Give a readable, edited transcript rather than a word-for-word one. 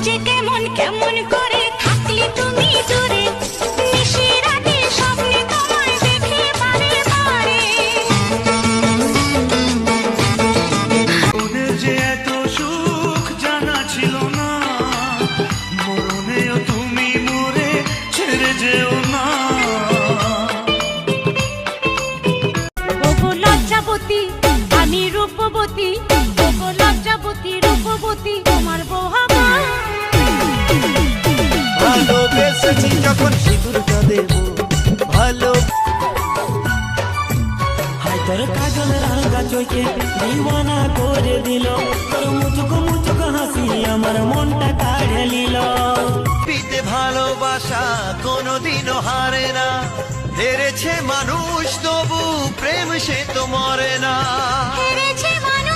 যে কেমন কেমন করে থাকলে তুমি দূরে, নিশিরাতে স্বপ্নে তোমায় দেখি বারে বারে। মনের যে এত সুখ জানা ছিল না, মরণেও তুমি মোরে ছেড়ে যেও না। ওগো লজ্জাবতী আমি রূপবতী, ওগো লজ্জাবতী রূপবতী তোমার বউ হবো। ভালোবেসেছি যখন সিঁদুরটা দেব ভালো। হাই তোর কাজলের রাঙা চোখে দিওয়ানা করে দিল, তোর মুচুকো মুচুকো হাসি আমার মনটা কাড়ে নিল। পিতে ভালোবাসা কোনোদিনও হারে না, হেরেছে মানুষ তবু প্রেম সে তো মরে না। হেরেছে মানুষ